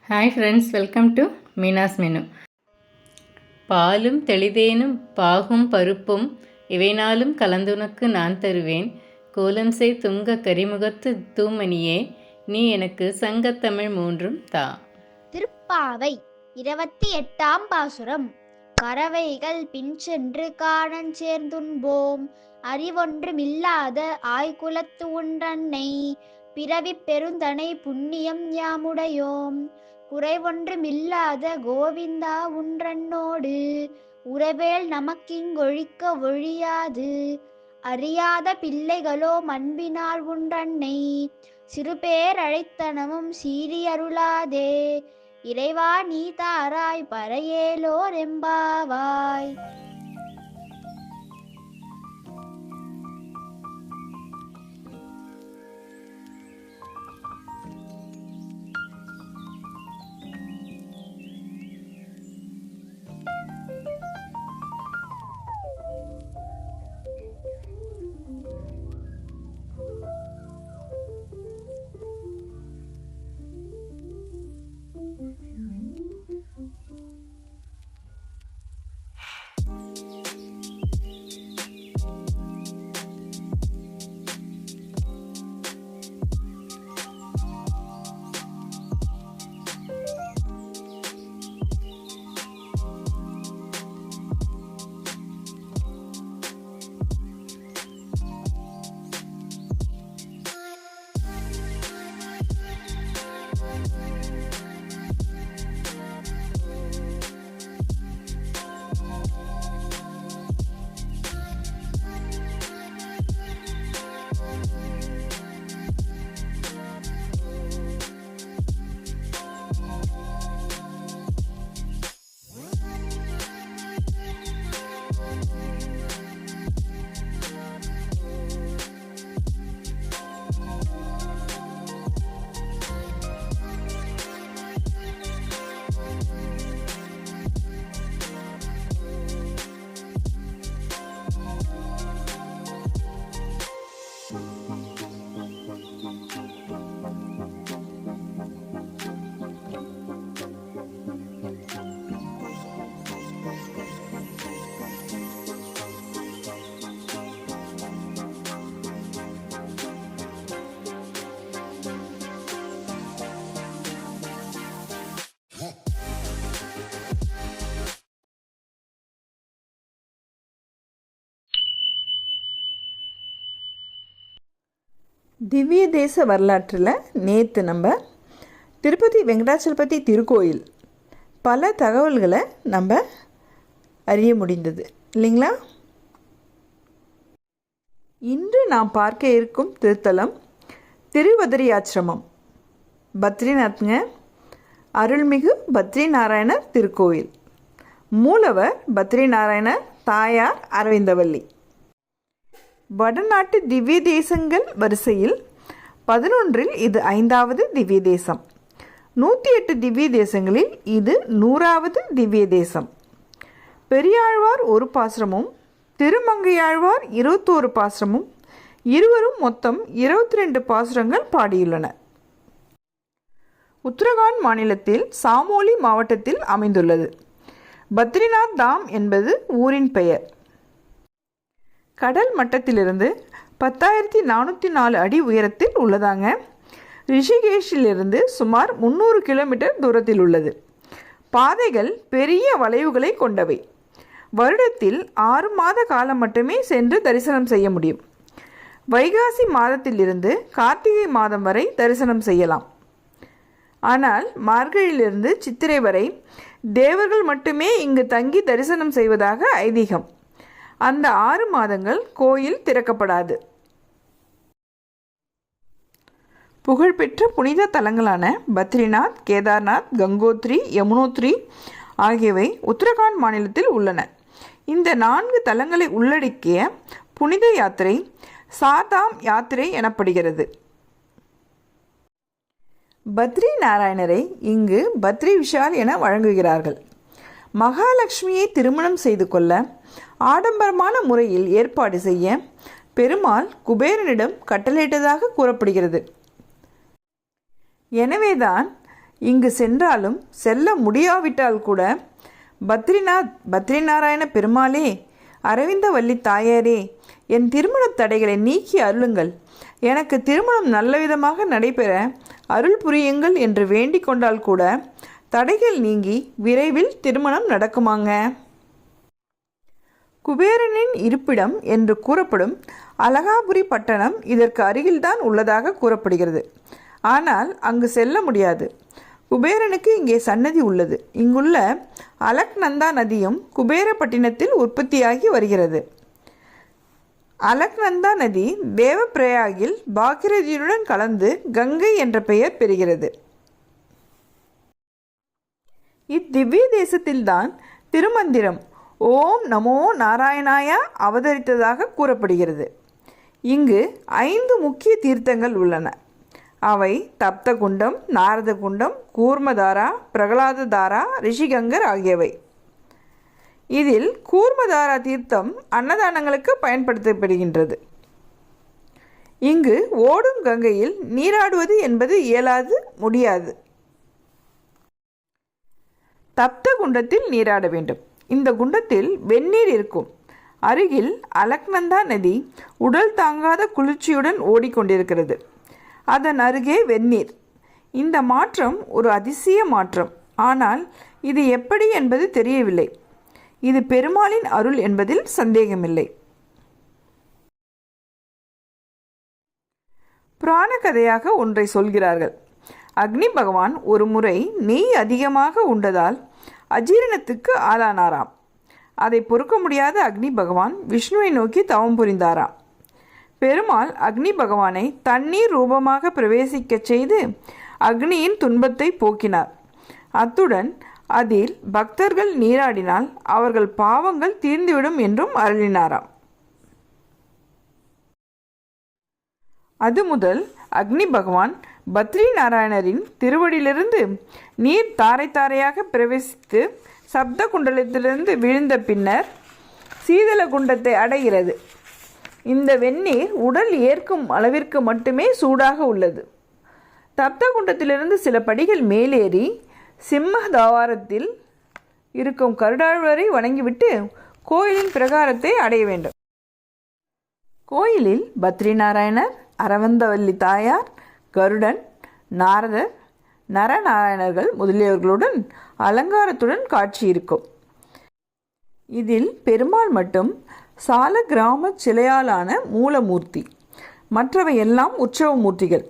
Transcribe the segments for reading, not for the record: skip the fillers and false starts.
Hi friends, welcome to Meena's menu. பாலும் தெளிதேனும் பாகும் பருப்பும் இவைநாளும் கலந்துனக்கு நான் தருவேன். கோலம் செய் துங்க கரிமுகத்து தூமணியே, நீ எனக்கு சங்கத்தமிழ் மூன்றும் தா. திருப்பாவை 28ஆம் பாசுரம். கறவைகள் பின் சென்று காணச் சேர்ந்துண்போம், அறிவொன்றுமில்லாத ஆய்குலத்து ஒன்றன்னை, பிறவிப் பெருந்தனை புண்ணியம் யாமுடையோம். குறைவொன்றுமில்லாத கோவிந்தா உன்றன்னோடு, உறவேல் நமக்கிங்கொழிக்க ஒழியாது. அறியாத பிள்ளைகளோ அன்பினால் உன்றன்னை, சிறுபேரழைத்தனமும் சீரியருளாதே. இறைவா நீ தாராய் பரையேலோர் எம்பாவாய். திவ்ய தேச வரலாற்றில் நேற்று நம்ம திருப்பதி வெங்கடாச்சலபதி திருக்கோயில் பல தகவல்களை நம்ம அறிய முடிந்தது இல்லைங்களா? இன்று நாம் பார்க்க இருக்கும் திருத்தலம் திருவதரியாச்சிரமம், பத்ரிநாத்ங்க. அருள்மிகு பத்ரிநாராயணர் திருக்கோயில். மூலவர் பத்ரிநாராயணர், தாயார் அரவிந்தவல்லி. வடநாட்டு திவ்ய தேசங்கள் வரிசையில் 11இல் இது 5வது திவ்ய தேசம். 108 திவ்ய தேசங்களில் இது 100வது திவ்ய தேசம். பெரியாழ்வார் ஒரு பாசுரமும் திருமங்கையாழ்வார் 21 பாசுரமும், இருவரும் மொத்தம் 22 பாசுரங்கள் பாடியுள்ளனர். உத்தரகாண்ட் மாநிலத்தில் சாமோலி மாவட்டத்தில் அமைந்துள்ளது. பத்ரிநாத் தாம் என்பது ஊரின் பெயர். கடல் மட்டத்திலிருந்து 10,404 அடி உயரத்தில் உள்ளதாங்க. ரிஷிகேஷிலிருந்து சுமார் 300 கிலோமீட்டர் தூரத்தில் உள்ளது. பாதைகள் பெரிய வளைவுகளை கொண்டவை. வருடத்தில் 6 மாத காலம் மட்டுமே சென்று தரிசனம் செய்ய முடியும். வைகாசி மாதத்திலிருந்து கார்த்திகை மாதம் வரை தரிசனம் செய்யலாம். ஆனால் மார்கழியிலிருந்து சித்திரை வரை தேவர்கள் மட்டுமே இங்கு தங்கி தரிசனம் செய்வதாக ஐதீகம். அந்த 6 மாதங்கள் கோயில் திறக்கப்படாது. புகழ்பெற்ற புனித தலங்களான பத்ரிநாத், கேதார்நாத், கங்கோத்ரி, யமுனோத்ரி ஆகியவை உத்தரகாண்ட் மாநிலத்தில் உள்ளன. இந்த 4 தலங்களை உள்ளடக்கிய புனித யாத்திரை சார்தாம் யாத்திரை எனப்படுகிறது. பத்ரி நாராயணரை இங்கு பத்ரி விஷால் என வழங்குகிறார்கள். மகாலட்சுமியை திருமணம் செய்து கொள்ள ஆடம்பரமான முறையில் ஏற்பாடு செய்ய பெருமாள் குபேரனிடம் கட்டளையிட்டதாக கூறப்படுகிறது. எனவேதான் இங்கு சென்றாலும் செல்ல முடியாவிட்டால் கூட பத்ரிநாராயண பெருமாளே, அரவிந்தவல்லி தாயாரே, என் திருமணத் தடைகளை நீக்கி அருளுங்கள், எனக்கு திருமணம் நல்லவிதமாக நடைபெற அருள் புரியுங்கள் என்று வேண்டிக் கொண்டால் கூட தடைகள் நீங்கி விரைவில் திருமணம் நடக்குமாங்க. குபேரனின் இருப்பிடம் என்று கூறப்படும் அலகாபுரி பட்டணம் இதற்கு அருகில்தான் உள்ளதாக கூறப்படுகிறது. ஆனால் அங்கு செல்ல முடியாது. குபேரனுக்கு இங்கே சன்னதி உள்ளது. இங்குள்ள அலக்நந்தா நதியும் குபேரப்பட்டினத்தில் உற்பத்தியாகி வருகிறது. அலக்நந்தா நதி தேவப்பிரயாகில் பாகிரதியுடன் கலந்து கங்கை என்ற பெயர் பெறுகிறது. இத்திவ்ய தேசத்தில்தான் திருமந்திரம் ஓம் நமோ நாராயணாய அவதரித்ததாக கூறப்படுகிறது. இங்கு 5 முக்கிய தீர்த்தங்கள் உள்ளன. அவை தப்தகுண்டம், நாரதகுண்டம், கூர்மதாரா, பிரகலாததாரா, ரிஷிகங்கர் ஆகியவை. இதில் கூர்மதாரா தீர்த்தம் அன்னதானங்களுக்கு பயன்படுத்தப்படுகின்றது. இங்கு ஓடும் கங்கையில் நீராடுவது என்பது இயலாது, முடியாது. தப்த குண்டத்தில் நீராட வேண்டும். இந்த குண்டத்தில் வெந்நீர் இருக்கும். அருகில் அலக்நந்தா நதி உடல் தாங்காத குளிர்ச்சியுடன் ஓடிக்கொண்டிருக்கிறது. அதன் அருகே வெந்நீர். இந்த மாற்றம் ஒரு அதிசய மாற்றம். ஆனால் இது எப்படி என்பது தெரியவில்லை. இது பெருமாளின் அருள் என்பதில் சந்தேகமில்லை. புராண கதையாக ஒன்றை சொல்கிறார்கள். அக்னி பகவான் ஒரு முறை நெய் அதிகமாக உண்டதால் அஜீரணத்துக்கு ஆளானாராம். அதை பொறுக்க முடியாத அக்னி பகவான் விஷ்ணுவை நோக்கி தவம் புரிந்தாராம். பெருமாள் அக்னி பகவானை தண்ணீர் ரூபமாக பிரவேசிக்கச் செய்து அக்னியின் துன்பத்தை போக்கினார். அத்துடன் அதில் பக்தர்கள் நீராடினால் அவர்கள் பாவங்கள் தீர்ந்துவிடும் என்றும் அருளினாராம். அது முதல் அக்னி பகவான் பத்ரி நாராயணரின் திருவடியிலிருந்து நீர் தாரை தாரையாக பிரவேசித்து சப்த குண்டலத்திலிருந்து விழுந்த பின்னர் சீதள குண்டத்தை அடைகிறது. இந்த வெந்நீர் உடல் ஏற்கும் அளவிற்கு மட்டுமே சூடாக உள்ளது. தப்த குண்டத்திலிருந்து சில படிகள் மேலேறி சிம்ம தாவாரத்தில் இருக்கும் கருடாழ்வரை வணங்கிவிட்டு கோயிலின் பிரகாரத்தை அடைய வேண்டும். கோயிலில் பத்ரி நாராயணர், அரவிந்தவல்லி தாயார், கருடன், நாரதர், நரநாராயணர்கள் முதலியவர்களுடன் அலங்காரத்துடன் காட்சி இருக்கும். இதில் பெருமாள் மட்டும் சால கிராம சிலையாலான மூலமூர்த்தி. மற்றவை எல்லாம் உற்சவ மூர்த்திகள்.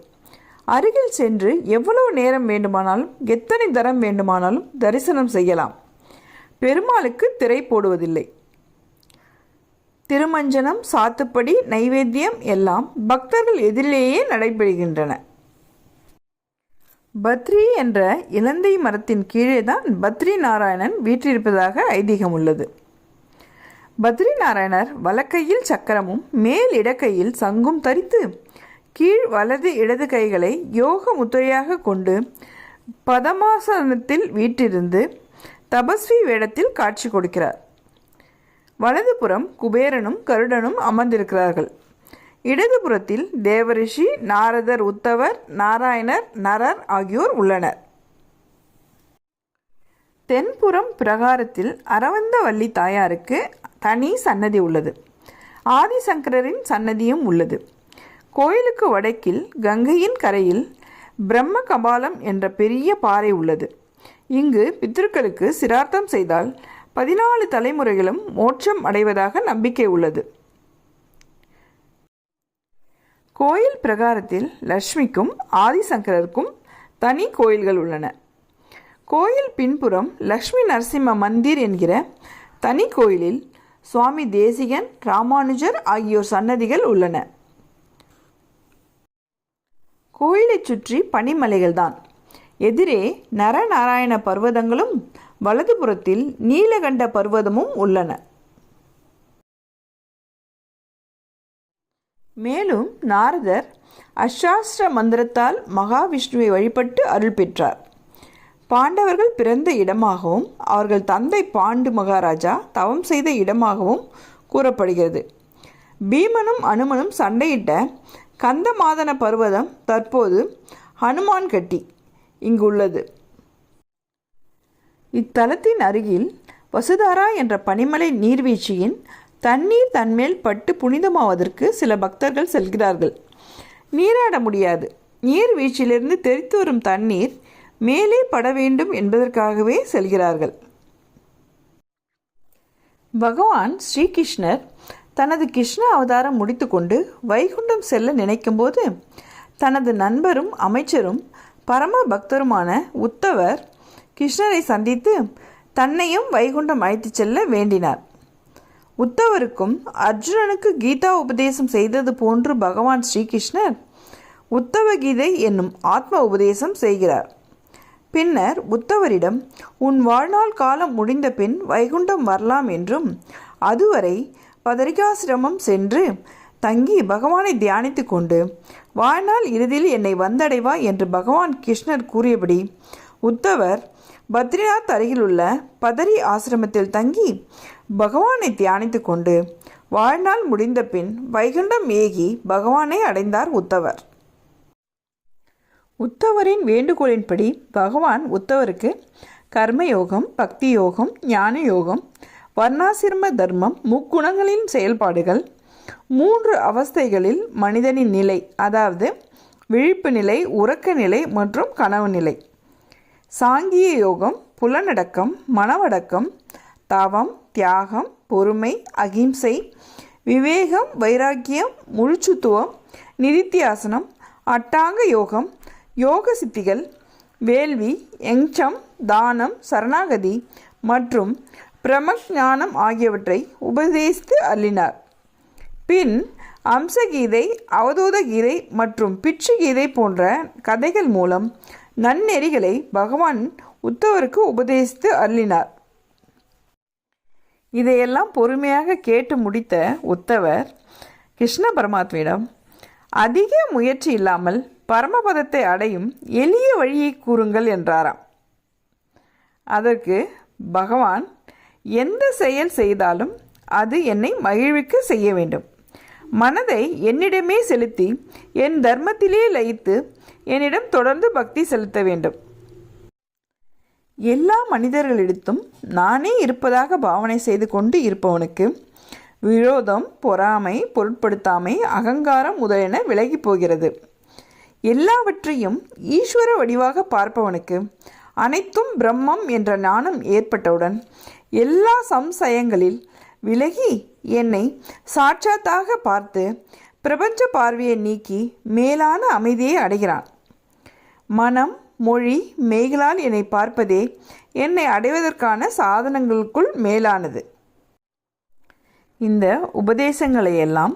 அருகில் சென்று எவ்வளவு நேரம் வேண்டுமானாலும், எத்தனை தரம் வேண்டுமானாலும் தரிசனம் செய்யலாம். பெருமாளுக்கு திரை போடுவதில்லை. திருமஞ்சனம், சாத்துப்படி, நைவேத்தியம் எல்லாம் பக்தர்கள் எதிரிலேயே நடைபெறுகின்றன. பத்ரி என்ற இலந்தை மரத்தின் கீழே தான் பத்ரி நாராயணன் வீற்றிருப்பதாக ஐதீகம் உள்ளது. பத்ரி நாராயணர் வலக்கையில் சக்கரமும் மேல் இடக்கையில் சங்கும் தரித்து கீழ் வலது இடது கைகளை யோக முத்திரையாக கொண்டு பதமாசனத்தில் வீற்றிருந்து தபஸ்வி வேடத்தில் காட்சி கொடுக்கிறார். வலதுபுறம் குபேரனும் கருடனும் அமர்ந்திருக்கிறார்கள். இடதுபுறத்தில் தேவரிஷி, நாரதர், உத்தவர், நாராயணர், நரர் ஆகியோர் உள்ளனர். தென்புறம் பிரகாரத்தில் அரவிந்தவல்லி தாயாருக்கு தனி சன்னதி உள்ளது. ஆதிசங்கரின் சன்னதியும் உள்ளது. கோயிலுக்கு வடக்கில் கங்கையின் கரையில் பிரம்ம கபாலம் என்ற பெரிய பாறை உள்ளது. இங்கு பித்ருக்களுக்கு சிரார்த்தம் செய்தால் 14 தலைமுறைகளும் மோட்சம் அடைவதாக நம்பிக்கை உள்ளது. கோயில் பிரகாரத்தில் லட்சுமிக்கும் ஆதிசங்கரருக்கும் தனி கோயில்கள் உள்ளன. கோயில் பின்புறம் லக்ஷ்மி நரசிம்ம மந்திர் என்கிற தனி கோயிலில் சுவாமி தேசிகன், ராமானுஜர் ஆகியோர் சன்னதிகள் உள்ளன. கோயிலை சுற்றி பனிமலைகள்தான். எதிரே நரநாராயண பர்வதங்களும் வலதுபுறத்தில் நீலகண்ட பர்வதமும் உள்ளன. மேலும் நாரதர் அஷ்டாஸ்திர மந்திரத்தால் மகாவிஷ்ணுவை வழிபட்டு அருள் பெற்றார். பாண்டவர்கள் பிறந்த இடமாகவும் அவர்கள் தந்தை பாண்டு மகாராஜா தவம் செய்த இடமாகவும் கூறப்படுகிறது. பீமனும் அனுமனும் சண்டையிட்ட கந்தமாதன பர்வதம் தற்போது ஹனுமான் கட்டி இங்கு உள்ளது. இத்தலத்தின் அருகில் வசுதாரா என்ற பனிமலை நீர்வீழ்ச்சியின் தண்ணீர் தன்மேல் பட்டு புனிதமாவதற்கு சில பக்தர்கள் செல்கிறார்கள். நீராட முடியாது. நீர்வீழ்ச்சியிலிருந்து தெரித்து வரும் தண்ணீர் மேலே பட வேண்டும் என்பதற்காகவே செல்கிறார்கள். பகவான் ஸ்ரீகிருஷ்ணர் தனது கிருஷ்ண அவதாரம் முடித்துக்கொண்டு வைகுண்டம் செல்ல நினைக்கும்போது தனது நண்பரும் அமைச்சரும் பரம பக்தருமான உத்தவர் கிருஷ்ணரை சந்தித்து தன்னையும் வைகுண்டம் அழைத்து செல்ல வேண்டினார். உத்தவருக்கும் அர்ஜுனனுக்கு கீதா உபதேசம் செய்தது போன்று பகவான் ஸ்ரீகிருஷ்ணர் உத்தவ கீதை என்னும் ஆத்ம உபதேசம் செய்கிறார். பின்னர் உத்தவரிடம் உன் வாழ்நாள் காலம் முடிந்த பின் வைகுண்டம் வரலாம் என்றும் அதுவரை பதரிகாசிரமம் சென்று தங்கி பகவானை தியானித்து கொண்டு வாழ்நாள் இறுதியில் என்னை வந்தடைவா என்று பகவான் கிருஷ்ணர் கூறியபடி உத்தவர் பத்ரிநாத் அருகிலுள்ள பதரி ஆசிரமத்தில் தங்கி பகவானை தியானித்து கொண்டு வாழ்நாள் முடிந்த பின் வைகுண்டம் ஏகி பகவானை அடைந்தார் உத்தவர். உத்தவரின் வேண்டுகோளின்படி பகவான் உத்தவருக்கு கர்மயோகம், பக்தி யோகம், ஞான யோகம், வர்ணாசிரம தர்மம், முக்குணங்களின் செயல்பாடுகள், 3 அவஸ்தைகளில் மனிதனின் நிலை, அதாவது விழிப்பு நிலை, உறக்க நிலை மற்றும் கனவு நிலை, சாங்கிய யோகம், புலனடக்கம், மனவடக்கம், தவம், தியாகம், பொறுமை, அகிம்சை, விவேகம், வைராக்கியம், முழுச்சுத்துவம், நிதித்தியாசனம், அட்டாங்க யோகம், யோக சித்திகள், வேள்வி, யங்சம், தானம், சரணாகதி மற்றும் பிரமஞானம் ஆகியவற்றை உபதேசித்து அள்ளினார். பின் அம்சகீதை, அவதூத கீதை மற்றும் பிட்சு கீதை போன்ற கதைகள் மூலம் நன்னெறிகளை பகவான் உத்தவருக்கு உபதேசித்து அள்ளினார். இதையெல்லாம் பொறுமையாக கேட்டு முடித்த உத்தவர் கிருஷ்ண பரமாத்மாவிடம் அதிக முயற்சி இல்லாமல் பரமபதத்தை அடையும் எளிய வழியை கூறுங்கள் என்றாராம். அதற்கு பகவான், எந்த செயல் செய்தாலும் அது என்னை மகிழ்விக்க செய்ய வேண்டும். மனதை என்னிடமே செலுத்தி என் தர்மத்திலே லயித்து என்னிடம் தொடர்ந்து பக்தி செலுத்த வேண்டும். எல்லா மனிதர்களிடத்தும் நானே இருப்பதாக பாவனை செய்து கொண்டு இருப்பவனுக்கு விரோதம், பொறாமை, பொருட்படுத்தாமை, அகங்காரம் முதலியன விலகி போகிறது. எல்லாவற்றையும் ஈஸ்வர வடிவாக பார்ப்பவனுக்கு அனைத்தும் பிரம்மம் என்ற ஞானம் ஏற்பட்டவுடன் எல்லா சம்சயங்களில் விலகி என்னை சாட்சாத்தாக பார்த்து பிரபஞ்ச பார்வையை நீக்கி மேலான அமைதியை அடைகிறான். மனம், மொழி, மெய்களால் என்னை பார்ப்பதே என்னை அடைவதற்கான சாதனங்களுக்குள் மேலானது. இந்த உபதேசங்களையெல்லாம்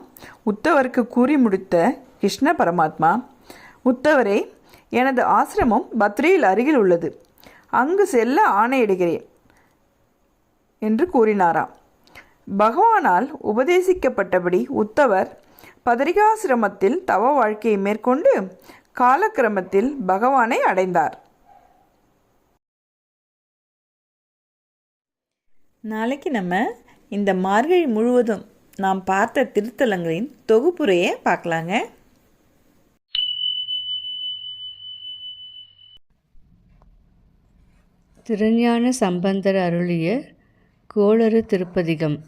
உத்தவருக்கு கூறி முடித்த கிருஷ்ண பரமாத்மா, உத்தவரே, எனது ஆசிரமம் பத்ரியில் அருகில் உள்ளது, அங்கு செல்ல ஆணையிடுகிறேன் என்று கூறினாராம். பகவானால் உபதேசிக்கப்பட்டபடி உத்தவர் பதரிகாசிரமத்தில் தவ வாழ்க்கையை மேற்கொண்டு காலக்கிரமத்தில் பகவானை அடைந்தார். நாளைக்கு நம்ம இந்த மார்கழி முழுவதும் நாம் பார்த்த திருத்தலங்களின் தொகுப்புரையை பார்க்கலாங்க. திருஞான சம்பந்தர் அருளிய கோளறு திருப்பதிகம்.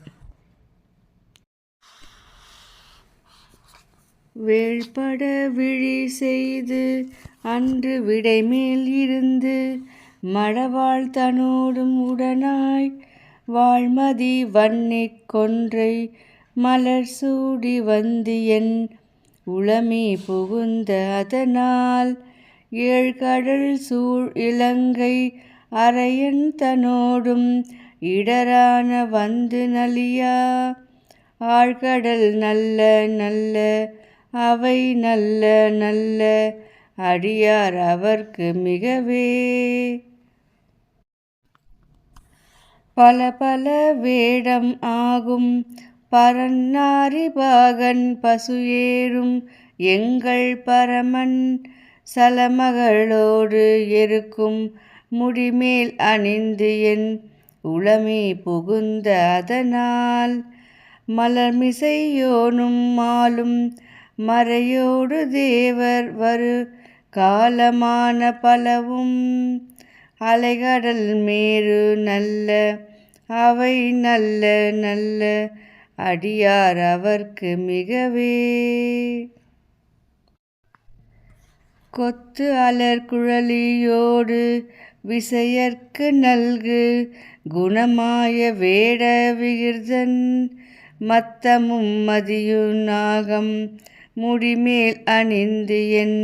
வேள்பட விழி செய்து அன்று விடைமேல் இருந்து மடவாள் தனோடும் உடனாய் வாழ்மதி வன்னிக் கொன்றை மலர் சூடி வந்தியன் உளமே புகுந்த அதனால் ஏழ்கடல் சூழ் இலங்கை அரையன் தனோடும் இடரான வந்து நலியா ஆழ்கடல் நல்ல நல்ல அவை நல்ல நல்ல அடியார் அவர்க்கு மிகவே பல பல வேடம் ஆகும் பரநாரி பாகன் பசு ஏறும் எங்கள் பரமன் சலமகளோடு இருக்கும் முடிமேல் அணிந்து என் உளமே புகுந்த அதனால் மலர்மிசையோனும் மாலும் மறையோடு தேவர் வரு காலமான பலவும் அலைகடல் மேரு நல்ல அவை நல்ல நல்ல அடியார் அவர்க்கு மிகவே. கொத்து அலர் குழலியோடு விசையர்க்கு நல்கு குணமாய வேட விகிர்தன் மத்தமும் மதியு நாகம் முடிமேல் அணிந்து என்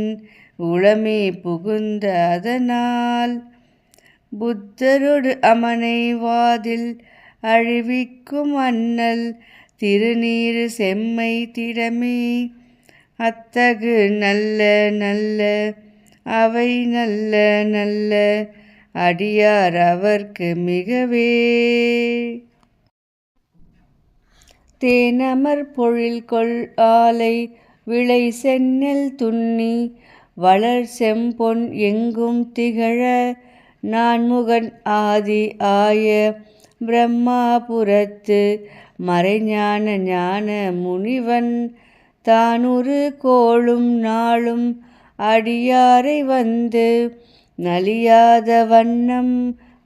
உளமே புகுந்த அதனால் புத்தரொடு அமனை வாதில் அழிவிக்கும் அண்ணல் திருநீறு செம்மை திடமே அத்தகு நல்ல நல்ல அவை நல்ல நல்ல அடியார் அவர்க்கு மிகவே. தேனமர் பொழில் கொள் ஆலை விளை செந்நெல் துண்ணி வளர் செம்பொன் எங்கும் திகழ நான்முகன் ஆதி ஆய பிரம்மாபுரத்து மறைஞான ஞான முனிவன் தானுரு கோளும் நாளும் அடியாரை வந்து நலியாத வண்ணம்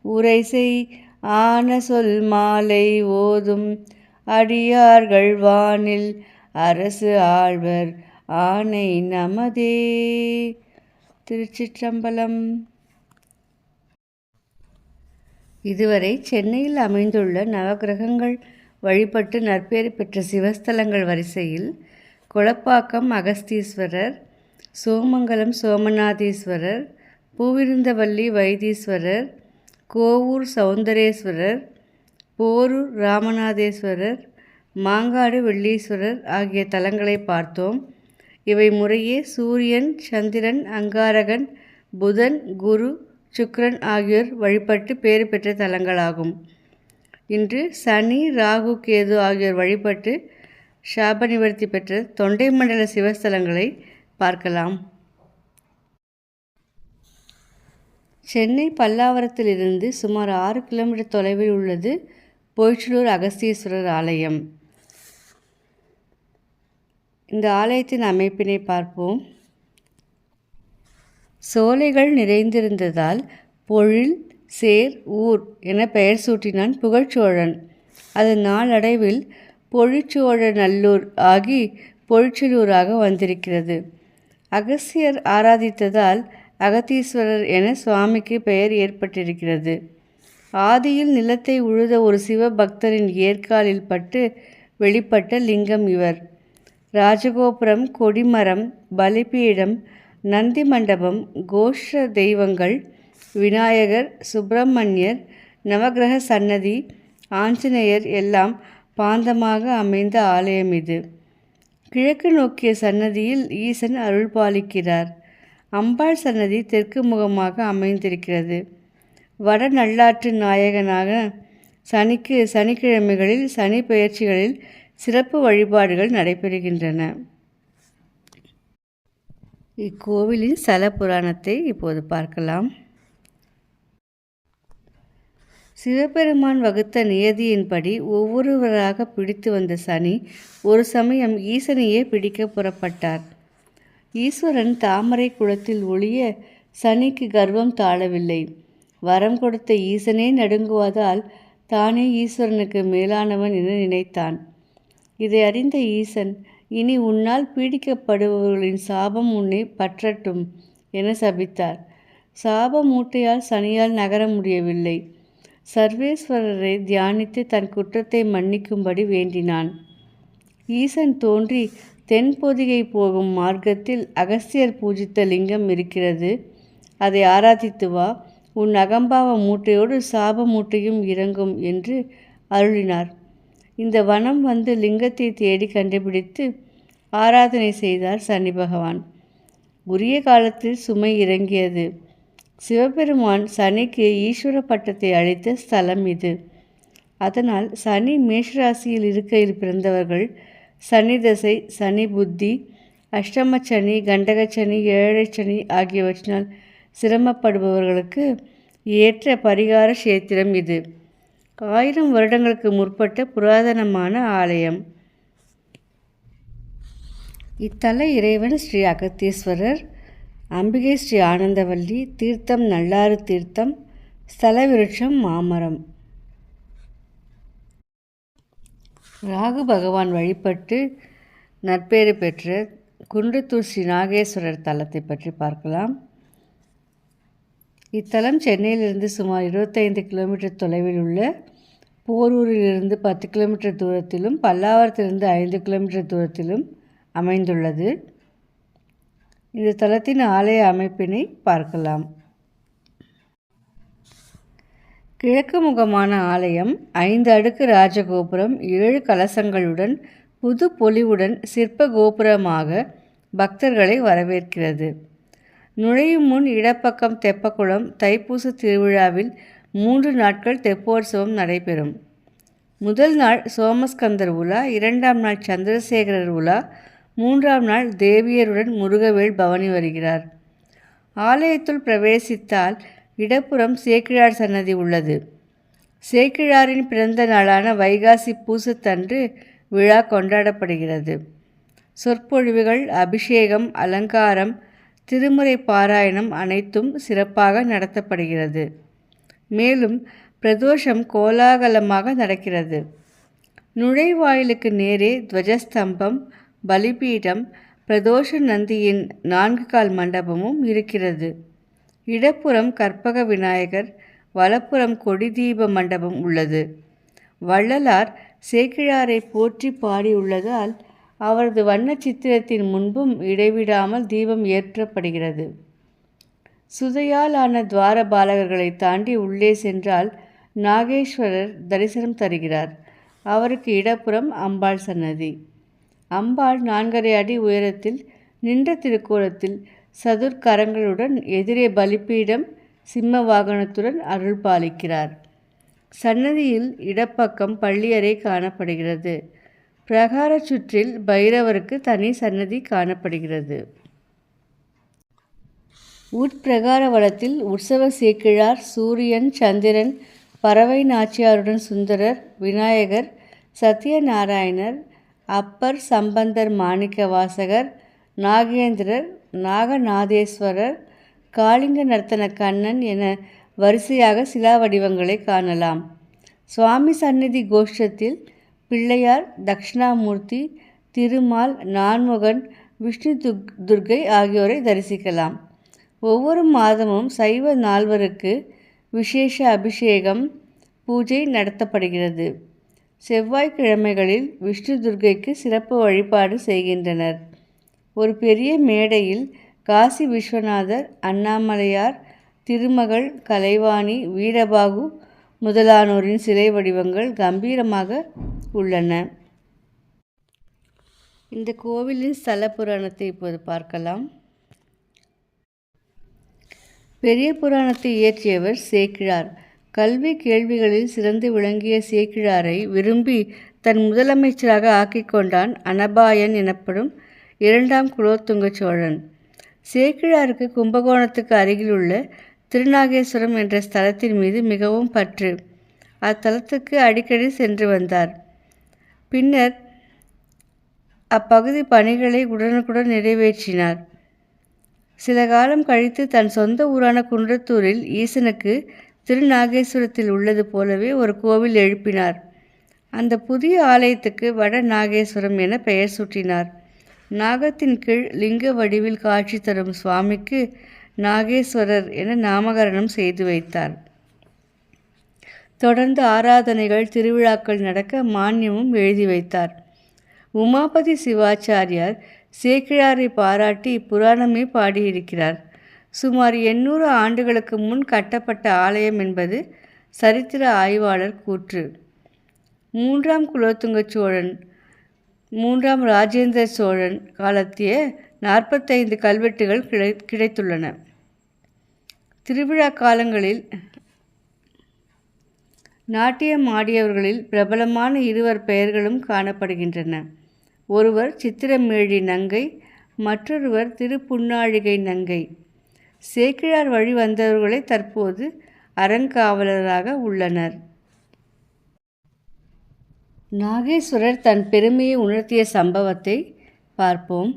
உரைசெய் ஆன சொல் மாலை ஓதும் அடியார்கள் வானில் அரசு ஆழ்வர் ஆணை நமதே. திருச்சிற்றம்பலம். இதுவரை சென்னையில் அமைந்துள்ள நவகிரகங்கள் வழிபட்டு நற்பேறு பெற்ற சிவஸ்தலங்கள் வரிசையில் கொளப்பாக்கம் அகஸ்தீஸ்வரர், சோமங்கலம் சோமநாதீஸ்வரர், பூவிருந்தவல்லி வைத்தீஸ்வரர், கோவூர் சௌந்தரேஸ்வரர், போரூர் ராமநாதேஸ்வரர், மாங்காடு வெள்ளீஸ்வரர் ஆகிய தலங்களை பார்த்தோம். இவை முறையே சூரியன், சந்திரன், அங்காரகன், புதன், குரு, சுக்கிரன் ஆகியோர் வழிபட்டு பேறு பெற்ற தலங்களாகும். இன்று சனி, ராகு, கேது ஆகியோர் வழிபட்டு சாப நிவர்த்தி பெற்ற தொண்டை மண்டல சிவஸ்தலங்களை பார்க்கலாம். சென்னை பல்லாவரத்திலிருந்து சுமார் 6 கிலோமீட்டர் தொலைவில் உள்ளது பொய்ச்சலூர் அகஸ்தீஸ்வரர் ஆலயம். இந்த ஆலயத்தின் அமைப்பினை பார்ப்போம். சோலைகள் நிறைந்திருந்ததால் பொழில், சேர், ஊர் என பெயர் சூட்டினான் புகழ்ச்சோழன். அது நாளடைவில் பொழிச்சோழ நல்லூர் ஆகி பொழிச்சலூராக வந்திருக்கிறது. அகஸ்தியர் ஆராதித்ததால் அகத்தீஸ்வரர் என சுவாமிக்கு பெயர் ஏற்பட்டிருக்கிறது. ஆதியில் நிலத்தை உழுத ஒரு சிவபக்தரின் ஏற்காலில் பட்டு வெளிப்பட்ட லிங்கம் இவர். ராஜகோபுரம், கொடிமரம், பலிபீடம், நந்தி மண்டபம், கோஷ தெய்வங்கள், விநாயகர், சுப்பிரமணியர், நவகிரக சன்னதி, ஆஞ்சநேயர் எல்லாம் பாந்தமாக அமைந்த ஆலயம் இது. கிழக்கு நோக்கிய சன்னதியில் ஈசன் அருள் பாலிக்கிறார். அம்பாள் சன்னதி தெற்கு முகமாக அமைந்திருக்கிறது. வட நல்லாற்று நாயகனாக சனிக்கிழமைகளில் சனி பெயர்ச்சிகளில் சிறப்பு வழிபாடுகள் நடைபெறுகின்றன. இக்கோவிலின் ஸ்தல புராணத்தை இப்போது பார்க்கலாம். சிவபெருமான் வகுத்த நியதியின்படி ஒவ்வொருவராக பிடித்து வந்த சனி ஒரு சமயம் ஈசனையே பிடிக்க புறப்பட்டார். ஈஸ்வரன் தாமரை குளத்தில் ஒளிய சனிக்கு கர்வம் தாழவில்லை. வரம் கொடுத்த ஈசனே நடுங்குவதால் தானே ஈஸ்வரனுக்கு மேலானவன் என நினைத்தான். இதை அறிந்த ஈசன், இனி உன்னால் பீடிக்கப்படுபவர்களின் சாபம் உன்னை பற்றட்டும் என சபித்தார். சாப மூட்டையால் சனியால் நகர முடியவில்லை. சர்வேஸ்வரரை தியானித்து தன் குற்றத்தை மன்னிக்கும்படி வேண்டினான். ஈசன் தோன்றி தென்பொதிகை போகும் மார்க்கத்தில் அகஸ்தியர் பூஜித்த லிங்கம் இருக்கிறது, அதை ஆராதித்து வா, உன் அகம்பாவ மூட்டையோடு சாப மூட்டையும் இறங்கும் என்று அருளினார். இந்த வனம் வந்து லிங்கத்தை தேடி கண்டுபிடித்து ஆராதனை செய்தார் சனி பகவான். உரிய காலத்தில் சுமை இறங்கியது. சிவபெருமான் சனிக்கு ஈஸ்வர பட்டத்தை அளித்த ஸ்தலம் இது. அதனால் சனி மேஷராசியில் இருக்கையில் பிறந்தவர்கள் சனி தசை, சனி புத்தி, அஷ்டமச்சனி, கண்டகச்சனி, ஏழைச்சனி ஆகியவற்றினால் சிரமப்படுபவர்களுக்கு ஏற்ற பரிகார கஷேத்திரம் இது. 1000 வருடங்களுக்கு முற்பட்ட புராதனமான ஆலயம். இத்தல இறைவன் ஸ்ரீ அகத்தீஸ்வரர், அம்பிகை ஸ்ரீ ஆனந்தவல்லி, தீர்த்தம் நல்லாறு தீர்த்தம், ஸ்தல விருட்சம் மாமரம். ராகு பகவான் வழிபட்டு நற்பேறு பெற்ற குன்றத்தூர் ஸ்ரீ நாகேஸ்வரர் தலத்தை பற்றி பார்க்கலாம். இத்தலம் சென்னையிலிருந்து சுமார் 25 கிலோமீட்டர் தொலைவில் உள்ள போரூரிலிருந்து 10 கிலோமீட்டர் தூரத்திலும் பல்லாவரத்திலிருந்து 5 கிலோமீட்டர் தூரத்திலும் அமைந்துள்ளது. இந்த தலத்தின் ஆலய அமைப்பினை பார்க்கலாம். கிழக்கு முகமான ஆலயம் 5 அடுக்கு ராஜகோபுரம் 7 கலசங்களுடன் புது பொலிவுடன் சிற்ப கோபுரமாக பக்தர்களை வரவேற்கிறது. நுழையும் முன் இடப்பக்கம் தெப்பக்குளம் தைப்பூச திருவிழாவில் 3 நாட்கள் தெப்போற்சவம் நடைபெறும். முதல் நாள் சோமஸ்கந்தர் உலா, 2ஆம் நாள் சந்திரசேகரர் உலா, 3ஆம் நாள் தேவியருடன் முருகவேள் பவனி வருகிறார். ஆலயத்துள் பிரவேசித்தால் இடப்புறம் சேக்கிழார் சன்னதி உள்ளது. சேக்கிழாரின் பிறந்த நாளான வைகாசி பூசத்தன்று விழா கொண்டாடப்படுகிறது. சொற்பொழிவுகள், அபிஷேகம், அலங்காரம், திருமுறை பாராயணம் அனைத்தும் சிறப்பாக நடத்தப்படுகிறது. மேலும் பிரதோஷம் கோலாகலமாக நடக்கிறது. நுழைவாயிலுக்கு நேரே துவஜஸ்தம்பம், பலிபீடம், பிரதோஷ நந்தியின் 4 கால் மண்டபமும் இருக்கிறது. இடப்புறம் கற்பக விநாயகர், வலப்புறம் கொடி தீப மண்டபம் உள்ளது. வள்ளலார் சேக்கிழாரை போற்றி பாடியுள்ளதால் அவரது வண்ண சித்திரத்தின் முன்பும் இடைவிடாமல் தீபம் ஏற்றப்படுகிறது. சுதையால் ஆன துவாரபாலகர்களை தாண்டி உள்ளே சென்றால் நாகேஸ்வரர் தரிசனம் தருகிறார். அவருக்கு இடப்புறம் அம்பாள் சன்னதி. அம்பாள் 4½ அடி உயரத்தில் நின்ற திருக்கோலத்தில் சதுர்கரங்களுடன் எதிரே பலிபீடம் சிம்ம வாகனத்துடன் அருள் பாலிக்கிறார். சன்னதியில் இடப்பக்கம் பள்ளியறை காணப்படுகிறது. பிரகார சுற்றில் பைரவருக்கு தனி சன்னதி காணப்படுகிறது. உட்பிரகார வளத்தில் உற்சவ சேக்கிழார், சூரியன், சந்திரன், பறவை நாச்சியாருடன் சுந்தரர், விநாயகர், சத்யநாராயணர், அப்பர், சம்பந்தர், மாணிக்க வாசகர், நாகேந்திரர், நாகநாதேஸ்வரர், காளிங்க நர்த்தன கண்ணன் என வரிசையாக சிலா வடிவங்களை காணலாம். சுவாமி சந்நிதி கோஷ்டத்தில் பிள்ளையார், தட்சிணாமூர்த்தி, திருமால், நான்முகன், விஷ்ணு துர்க்கை ஆகியோரை தரிசிக்கலாம். ஒவ்வொரு மாதமும் சைவ நால்வருக்கு விசேஷ அபிஷேகம் பூஜை நடத்தப்படுகிறது. செவ்வாய்க்கிழமைகளில் விஷ்ணு துர்க்கைக்கு சிறப்பு வழிபாடு செய்கின்றனர். ஒரு பெரிய மேடையில் காசி விஸ்வநாதர், அண்ணாமலையார், திருமகள், கலைவாணி, வீரபாகு முதலானோரின் சிலை வடிவங்கள் கம்பீரமாக உள்ளன. இந்த கோவிலின் ஸ்தல புராணத்தை இப்போது பார்க்கலாம். பெரிய புராணத்தை இயற்றியவர் சேக்கிழார். கல்வி கேள்விகளில் சிறந்து விளங்கிய சேக்கிழாரை விரும்பி தன் முதலமைச்சராக ஆக்கிக் கொண்டான் அனபாயன் எனப்படும் 2ஆம் குலோத்துங்க சோழன். சேக்கிழாருக்கு கும்பகோணத்துக்கு அருகில் உள்ள திருநாகேஸ்வரம் என்ற ஸ்தலத்தின் மீது மிகவும் பற்று. அத்தலத்துக்கு அடிக்கடி சென்று வந்தார். பின்னர் அப்பகுதி பணிகளை உடனுக்குடன் நிறைவேற்றினார். சில காலம் கழித்து தன் சொந்த ஊரான குன்றத்தூரில் ஈசனுக்கு திருநாகேஸ்வரத்தில் உள்ளது போலவே ஒரு கோவில் எழுப்பினார். அந்த புதிய ஆலயத்துக்கு வட நாகேஸ்வரம் என பெயர் சூட்டினார். நாகத்தின் கீழ் லிங்க வடிவில் காட்சி தரும் சுவாமிக்கு நாகேஸ்வரர் என நாமகரணம் செய்து வைத்தார். தொடர்ந்து ஆராதனைகள், திருவிழாக்கள் நடக்க மானியமும் எழுதி வைத்தார். உமாபதி சிவாச்சாரியார் சேக்கிழாரை பாராட்டி புராணமே பாடியிருக்கிறார். சுமார் 800 ஆண்டுகளுக்கு முன் கட்டப்பட்ட ஆலயம் என்பது சரித்திர ஆய்வாளர் கூற்று. 3ஆம் குலோத்துங்க சோழன், 3ஆம் ராஜேந்திர சோழன் காலத்திய 45 கல்வெட்டுகள் கிடைத்துள்ளன. திருவிழா காலங்களில் நாட்டியம் ஆடியவர்களில் பிரபலமான 2 பெயர்களும் காணப்படுகின்றன. ஒருவர் சித்திரமேழி நங்கை, மற்றொருவர் திருப்புன்னாழிகை நங்கை. சேக்கிழார் வழி வந்தவர்களே தற்போது அறங்காவலராக உள்ளனர். நாகேஸ்வரர் தன் பெருமையை உணர்த்திய சம்பவத்தை பார்ப்போம்.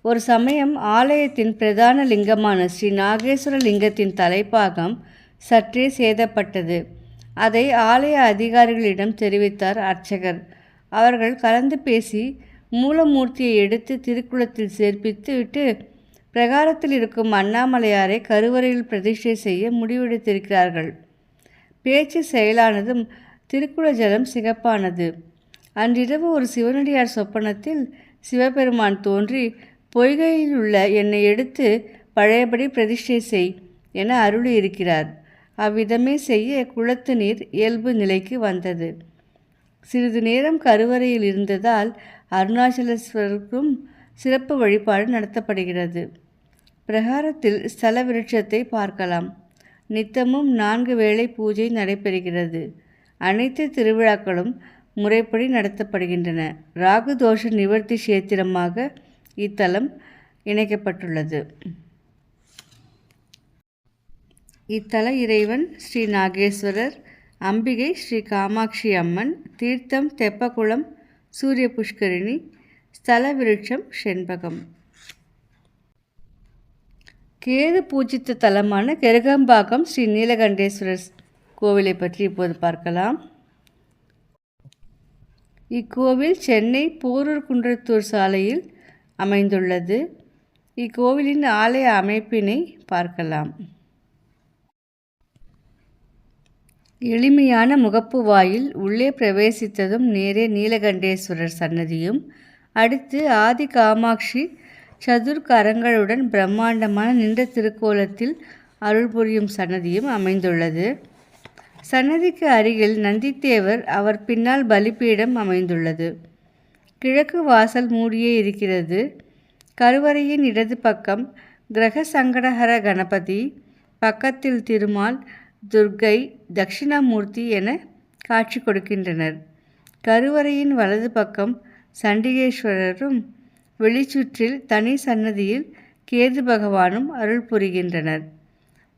ஒரு சமயம் ஆலயத்தின் பிரதான லிங்கமான ஸ்ரீ நாகேஸ்வர லிங்கத்தின் தலைப்பாகம் சற்றே சேதப்பட்டது. அதை ஆலய அதிகாரிகளிடம் தெரிவித்தார் அர்ச்சகர். அவர்கள் கலந்து பேசி மூலமூர்த்தியை எடுத்து திருக்குளத்தில் சேர்ப்பித்து விட்டு பிரகாரத்தில் இருக்கும் அண்ணாமலையாரை கருவறையில் பிரதிஷ்டை செய்ய முடிவெடுத்திருக்கிறார்கள். பேச்சு செயலானதும் திருக்குள ஜலம் சிகப்பானது. அன்றிரவு ஒரு சிவனடியார் சொப்பனத்தில் சிவபெருமான் தோன்றி, பொய்கையில் உள்ள என்னை எடுத்து பழையபடி பிரதிஷ்டை செய் என அருளியிருக்கிறார். அவ்விதமே செய்ய குளத்து நீர் இயல்பு நிலைக்கு வந்தது. சிறிது நேரம் கருவறையில் இருந்ததால் அருணாச்சலேஸ்வரருக்கும் சிறப்பு வழிபாடு நடத்தப்படுகிறது. பிரகாரத்தில் ஸ்தல விருட்சத்தை பார்க்கலாம். நித்தமும் 4 வேளை பூஜை நடைபெறுகிறது. அனைத்து திருவிழாக்களும் முறைப்படி நடத்தப்படுகின்றன. ராகு தோஷ நிவர்த்தி கஷேத்திரமாக இத்தலம் இணைக்கப்பட்டுள்ளது. இத்தல இறைவன் ஸ்ரீ நாகேஸ்வரர், அம்பிகை ஸ்ரீ காமாட்சி அம்மன், தீர்த்தம் தெப்பக்குளம், சூரிய புஷ்கரிணி, ஸ்தல விருட்சம் செண்பகம். கேது பூஜித்த தலமான கெருகம்பாக்கம் ஸ்ரீ நீலகண்டேஸ்வரர் கோவிலை பற்றி இப்போது பார்க்கலாம். இக்கோவில் சென்னை போரூர் குன்றத்தூர் சாலையில் அமைந்துள்ளது. இக்கோவிலின் ஆலய அமைப்பினை பார்க்கலாம். எளிமையான முகப்பு வாயில். உள்ளே பிரவேசித்ததும் நேரே நீலகண்டேஸ்வரர் சன்னதியும், அடுத்து ஆதி காமாட்சி சதுர்கரங்களுடன் பிரம்மாண்டமான நின்ற திருக்கோலத்தில் அருள் புரியும் சன்னதியும் அமைந்துள்ளது. சன்னதிக்கு அருகில் நந்தித்தேவர், அவர் பின்னால் பலிபீடம் அமைந்துள்ளது. கிழக்கு வாசல் மூடியே இருக்கிறது. கருவறையின் இடது பக்கம் கிரக சங்கடஹர கணபதி, பக்கத்தில் திருமால், துர்க்கை, தட்சிணாமூர்த்தி என காட்சி கொடுக்கின்றனர். கருவறையின் வலது பக்கம் சண்டிகேஸ்வரரும், வெளிச்சுற்றில் தனி சன்னதியில் கேது பகவானும் அருள் புரிகின்றனர்.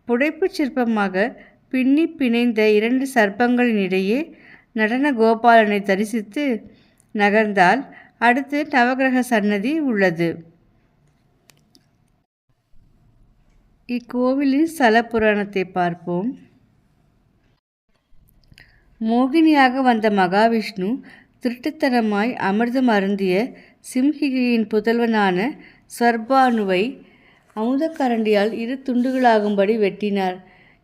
புடைப்பு சிற்பமாக பின்னி பிணைந்த 2 சர்ப்பங்களினிடையே நடன கோபாலனை தரிசித்து நகர்ந்தால் அடுத்து நவகிரக சன்னதி உள்ளது. இக்கோவிலின் ஸ்தல புராணத்தை பார்ப்போம். மோகினியாக வந்த மகாவிஷ்ணு திருட்டுத்தனமாய் அமிர்தம் அருந்திய சிம்ஹிகையின் புதல்வனான ஸ்வர்பானுவை அமுதக்கரண்டியால் 2 துண்டுகளாகும்படி வெட்டினார்.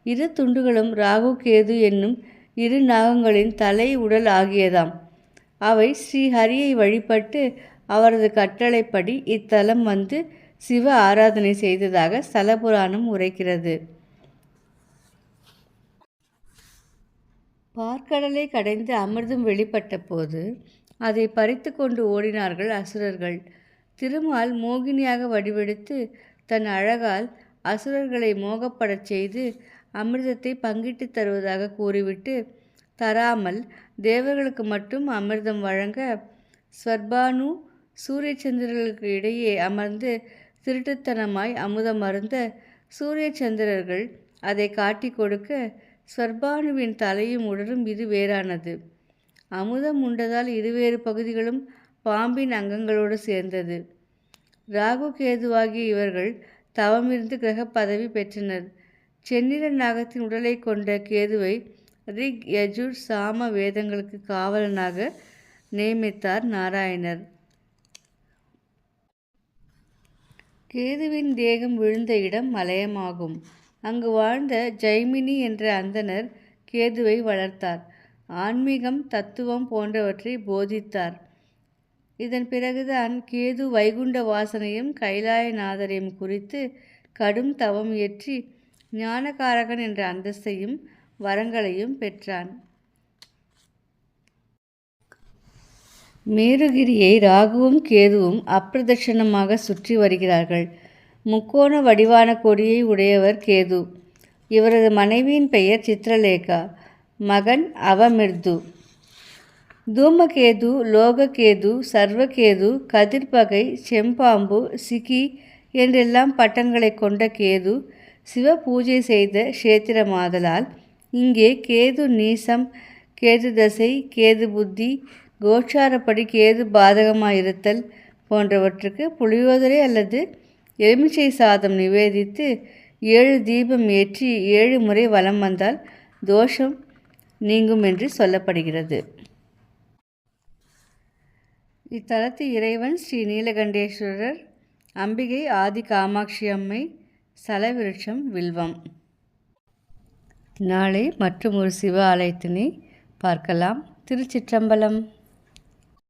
2 துண்டுகளும் ராகு கேது என்னும் 2 நாகங்களின் தலை உடல் ஆகியதாம். அவை ஸ்ரீஹரியை வழிபட்டு அவரது கட்டளைப்படி இத்தலம் வந்து சிவ ஆராதனை செய்ததாக ஸ்தல புராணம் உரைக்கிறது. பார்க்கடலை கடைந்து அமிர்தம் வெளிப்பட்ட போது அதை பறித்து கொண்டு ஓடினார்கள் அசுரர்கள். திருமால் மோகினியாக வடிவெடுத்து தன் அழகால் அசுரர்களை மோகப்படச் செய்து அமிர்தத்தை பங்கிட்டு தருவதாக கூறிவிட்டு, தராமல் தேவர்களுக்கு மட்டும் அமிர்தம் வழங்க ஸ்வர்பானு சூரிய சந்திரர்களுக்கு இடையே அமர்ந்து திருட்டுத்தனமாய் அமுதம் அருந்த சூரிய சந்திரர்கள் அதை காட்டி கொடுக்க ஸ்வர்பானுவின் தலையும் உடலும் வேறானது. அமுதம் உண்டதால் இருவேறு பகுதிகளும் பாம்பின் அங்கங்களோடு சேர்ந்தது. ராகு கேதுவாகிய இவர்கள் தவமிருந்து கிரக பதவி பெற்றனர். செந்நிற நாகத்தின் உடலை கொண்ட கேதுவை ரிக், யஜுர், சாம வேதங்களுக்கு காவலனாக நியமித்தார் நாராயணர். கேதுவின் தேகம் விழுந்த இடம் மலையமாகும். அங்கு வாழ்ந்த ஜைமினி என்ற அந்தணர் கேதுவை வளர்த்தார். ஆன்மீகம், தத்துவம் போன்றவற்றை போதித்தார். இதன் பிறகுதான் கேது வைகுண்ட வாசனையும் கைலாயநாதரையும் குறித்து கடும் தவம் இயற்றி ஞானகாரகன் என்ற அந்தஸ்தையும் வரங்களையும் பெற்றான். மேருகிரியை ராகுவும் கேதுவும் அப்பிரதட்சணமாக சுற்றி வருகிறார்கள். முக்கோண வடிவான கொடியை உடையவர் கேது. இவரது மனைவியின் பெயர் சித்ரலேகா, மகன் அவமிர்து. தூமகேது, லோககேது, சர்வகேது, கதிர்பகை, செம்பாம்பு, சிகி என்றெல்லாம் பட்டங்களை கொண்ட கேது சிவ பூஜை செய்த க்ஷேத்திரமாதலால் இங்கே கேது நீசம், கேது தசை, கேது புத்தி, கோச்சாரப்படி கேது பாதகமாயிருத்தல் போன்றவற்றுக்கு புளியோதரை அல்லது எலுமிச்சை சாதம் நிவேதித்து 7 தீபம் ஏற்றி 7 முறை வலம் வந்தால் தோஷம் நீங்கும் என்று சொல்லப்படுகிறது. இத்தலத்து இறைவன் ஸ்ரீ நீலகண்டேஸ்வரர், அம்பிகை ஆதி காமாட்சி அம்மை, சலவிருட்சம் வில்வம். நாளை மற்றும் ஒரு சிவ ஆலயத்தினை பார்க்கலாம். திருச்சிற்றம்பலம்.